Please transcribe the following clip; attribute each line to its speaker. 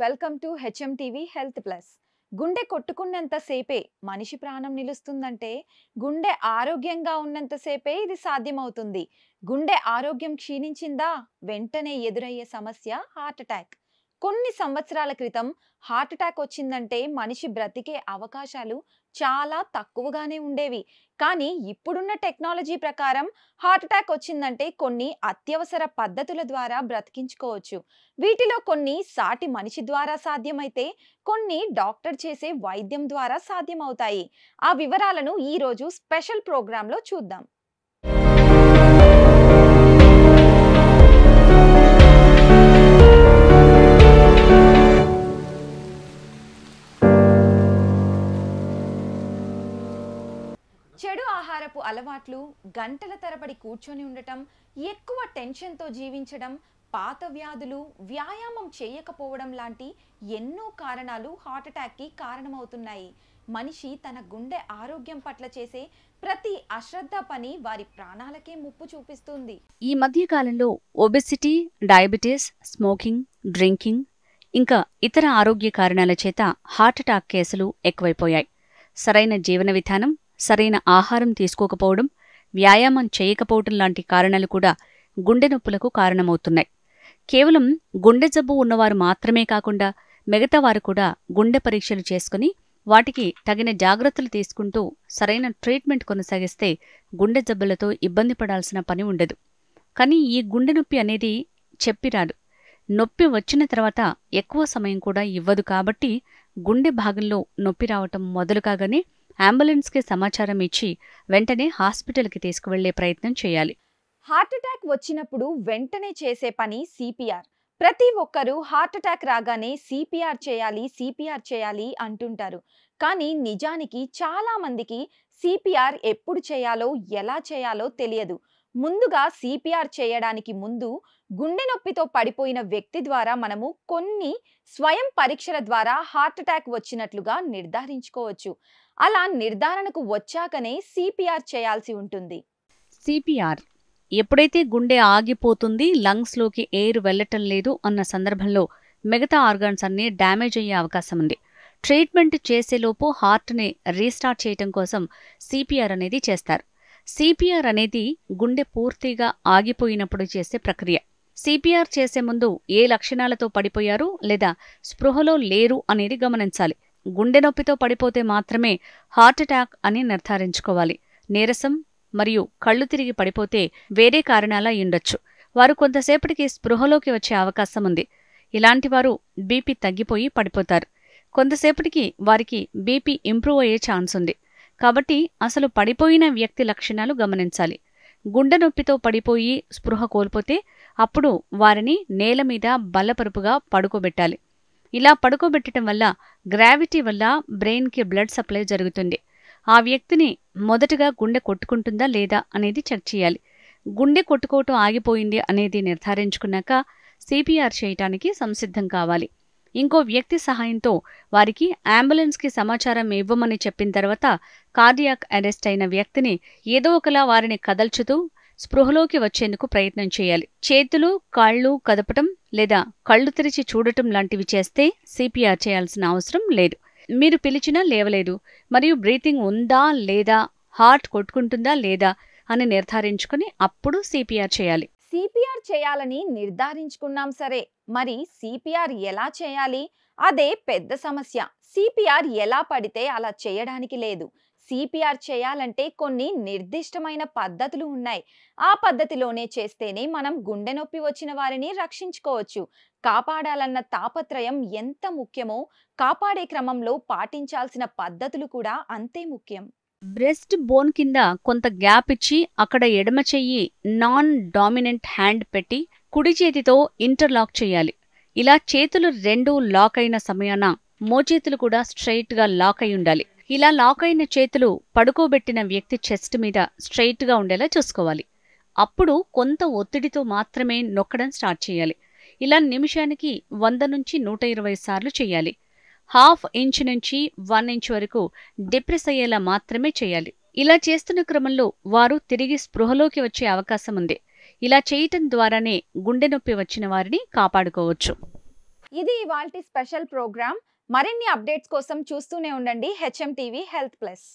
Speaker 1: Welcome to HMTV health plus. గుండె కొట్టుకున్నంత సేపే మనిషి ప్రాణం నిలుస్తుందంటే గుండె ఆరోగ్యంగా ఉన్నంత సేపే ఇది సాధ్యమవుతుంది. గుండె ఆరోగ్యం క్షీణించిందా వెంటనే ఎదురయ్యే సమస్య హార్ట్ అటాక్. కొన్ని సంవత్సరాల క్రితం హార్ట్ అటాక్ వచ్చిందంటే మనిషి బ్రతికే అవకాశాలు చాలా తక్కువగానే ఉండేవి. కానీ ఇప్పుడున్న టెక్నాలజీ ప్రకారం హార్ట్ అటాక్ వచ్చిందంటే కొన్ని అత్యవసర పద్ధతుల ద్వారా బ్రతికించుకోవచ్చు. వీటిలో కొన్ని సాటి మనిషి ద్వారా సాధ్యమైతే కొన్ని డాక్టర్ చేసే వైద్యం ద్వారా సాధ్యమవుతాయి. ఆ వివరాలను ఈ రోజు స్పెషల్ ప్రోగ్రాంలో చూద్దాం. చెడు ఆహారపు అలవాట్లు, గంటల తరబడి కూర్చొని ఉండటం, ఎక్కువ టెన్షన్తో జీవించడం, పాత వ్యాధులు, వ్యాయామం చేయకపోవడం లాంటి ఎన్నో కారణాలు హార్ట్ అటాక్కి కారణమవుతున్నాయి. మనిషి తన గుండె ఆరోగ్యం పట్ల చేసే ప్రతి అశ్రద్ధ పని వారి ప్రాణాలకే ముప్పు చూపిస్తుంది.
Speaker 2: ఈ మధ్య కాలంలో ఒబెసిటీ, డయాబెటీస్, స్మోకింగ్, డ్రింకింగ్ ఇంకా ఇతర ఆరోగ్య కారణాల చేత హార్ట్ అటాక్ కేసులు ఎక్కువైపోయాయి. సరైన జీవన విధానం, సరైన ఆహారం తీసుకోకపోవడం, వ్యాయామం చేయకపోవడం లాంటి కారణాలు కూడా గుండె నొప్పులకు కారణమవుతున్నాయి. కేవలం గుండె జబ్బు ఉన్నవారు మాత్రమే కాకుండా మిగతా వారు కూడా గుండె పరీక్షలు చేసుకుని వాటికి తగిన జాగ్రత్తలు తీసుకుంటూ సరైన ట్రీట్మెంట్ కొనసాగిస్తే గుండె జబ్బులతో ఇబ్బంది పడాల్సిన పని ఉండదు. కానీ ఈ గుండె నొప్పి అనేది చెప్పిరాదు. నొప్పి వచ్చిన తర్వాత ఎక్కువ సమయం కూడా ఇవ్వదు. కాబట్టి గుండె భాగంలో నొప్పి రావటం మొదలు కాగానే అంబులెన్స్కి సమాచారం ఇచ్చి వెంటనే హాస్పిటల్కి తీసుకువెళ్లే ప్రయత్నం చేయాలి.
Speaker 1: హార్ట్ అటాక్ వచ్చినప్పుడు వెంటనే చేసే పని సిపిఆర్. ప్రతి ఒక్కరూ హార్ట్ అటాక్ రాగానే సిపిఆర్ చేయాలి అంటుంటారు. కానీ నిజానికి చాలా మందికి సిపిఆర్ ఎప్పుడు చేయాలో, ఎలా చేయాలో తెలియదు. ముందుగా సిపిఆర్ చేయడానికి ముందు గుండె నొప్పితో పడిపోయిన వ్యక్తి ద్వారా మనము కొన్ని స్వయం పరీక్షల ద్వారా హార్ట్ అటాక్ వచ్చినట్లుగా నిర్ధారించుకోవచ్చు. అలా నిర్ధారణకు వచ్చాకనే సిపిఆర్ చేయాల్సి ఉంటుంది.
Speaker 2: సిపిఆర్ ఎప్పుడైతే గుండె ఆగిపోతుంది, లంగ్స్లోకి ఎయిర్ వెళ్లటం లేదు అన్న సందర్భంలో మిగతా ఆర్గాన్స్ అన్నీ డ్యామేజ్ అయ్యే అవకాశం ఉంది. ట్రీట్మెంట్ చేసేలోపు హార్ట్ని రీస్టార్ట్ చేయటం కోసం సిపిఆర్ అనేది చేస్తారు. సిపిఆర్ అనేది గుండె పూర్తిగా ఆగిపోయినప్పుడు చేసే ప్రక్రియ. సిపిఆర్ చేసే ముందు ఏ లక్షణాలతో పడిపోయారు లేదా స్పృహలో లేరు అనేది గమనించాలి. గుండె నొప్పితో పడిపోతే మాత్రమే హార్ట్ అటాక్ అని నిర్ధారించుకోవాలి. నీరసం మరియు కళ్ళు తిరిగి పడిపోతే వేరే కారణాల ఉండొచ్చు. వారు కొంతసేపటికి స్పృహలోకి వచ్చే అవకాశం ఉంది. ఇలాంటి వారు బీపీ తగ్గిపోయి పడిపోతారు. కొంతసేపటికి వారికి బీపీ ఇంప్రూవ్ అయ్యే ఛాన్స్ ఉంది. కాబట్టి అసలు పడిపోయిన వ్యక్తి లక్షణాలు గమనించాలి. గుండె నొప్పితో పడిపోయి స్పృహ కోల్పోతే అప్పుడు వారిని నేల మీద బల్లపరుపుగా పడుకోబెట్టాలి. ఇలా పడుకోబెట్టడం వల్ల గ్రావిటీ వల్ల బ్రెయిన్కి బ్లడ్ సప్లై జరుగుతుంది. ఆ వ్యక్తిని మొదటగా గుండె కొట్టుకుంటుందా లేదా అనేది చెక్ చేయాలి. గుండె కొట్టుకోవటం ఆగిపోయింది అనేది నిర్ధారించుకున్నాక సిపిఆర్ చేయటానికి సంసిద్ధం కావాలి. ఇంకో వ్యక్తి సహాయంతో వారికి అంబులెన్స్కి సమాచారం ఇవ్వమని చెప్పిన తర్వాత కార్డియాక్ అరెస్ట్ అయిన వ్యక్తిని ఏదో ఒకలా వారిని కదల్చుతూ స్పృహలోకి వచ్చేందుకు ప్రయత్నం చేయాలి. చేతులు, కాళ్ళు కదపటం లేదా కళ్ళు తెరిచి చూడటం లాంటివి చేస్తే సిపిఆర్ చేయాల్సిన అవసరం లేదు. మీరు పిలిచినా లేవలేదు మరియు బ్రీతింగ్ ఉందా లేదా, హార్ట్ కొట్టుకుంటుందా లేదా అని నిర్ధారించుకుని అప్పుడు సిపిఆర్ చేయాలి.
Speaker 1: సిపిఆర్ చేయాలని నిర్ధారించుకున్నాం సరే, మరి సిపిఆర్ ఎలా చేయాలి? అదే పెద్ద సమస్య. సిపిఆర్ ఎలా పడితే అలా చేయడానికి లేదు. సిపిఆర్ చేయాలంటే కొన్ని నిర్దిష్టమైన పద్ధతులు ఉన్నాయి. ఆ పద్ధతిలోనే చేస్తేనే మనం గుండె నొప్పి వచ్చిన వారిని రక్షించుకోవచ్చు. కాపాడాలన్న తాపత్రయం ఎంత ముఖ్యమో కాపాడే క్రమంలో పాటించాల్సిన పద్ధతులు కూడా అంతే ముఖ్యం.
Speaker 2: బ్రెస్ట్ బోన్ కింద కొంత గ్యాప్ ఇచ్చి అక్కడ ఎడమ చెయ్యి నాన్ డామినెంట్ హ్యాండ్ పెట్టి కుడి చేతితో ఇంటర్లాక్ చేయాలి. ఇలా చేతులు రెండూ లాక్ అయిన సమయాన మోచేతులు కూడా స్ట్రెయిట్ గా లాక్ అయి ఉండాలి. ఇలా లాక్ అయిన చేతులు పడుకోబెట్టిన వ్యక్తి చెస్ట్ మీద స్ట్రెయిట్ గా ఉండేలా చూసుకోవాలి. అప్పుడు కొంత ఒత్తిడితో మాత్రమే నొక్కడం స్టార్ట్ చేయాలి. ఇలా నిమిషానికి 100 నుంచి 120 సార్లు చేయాలి. ½ ఇంచ్ నుంచి 1 ఇంచ్ వరకు డిప్రెస్ అయ్యేలా మాత్రమే చేయాలి. ఇలా చేస్తున్న క్రమంలో వారు తిరిగి స్పృహలోకి వచ్చే అవకాశం ఉంది. ఇలా చేయటం ద్వారానే గుండె నొప్పి వచ్చిన వారిని కాపాడుకోవచ్చు.
Speaker 1: ఇది ఇవాల్టి స్పెషల్ ప్రోగ్రామ్. మరిన్ని అప్డేట్స్ కోసం చూస్తూనే ఉండండి హెచ్ఎం టీవీ హెల్త్ ప్లస్.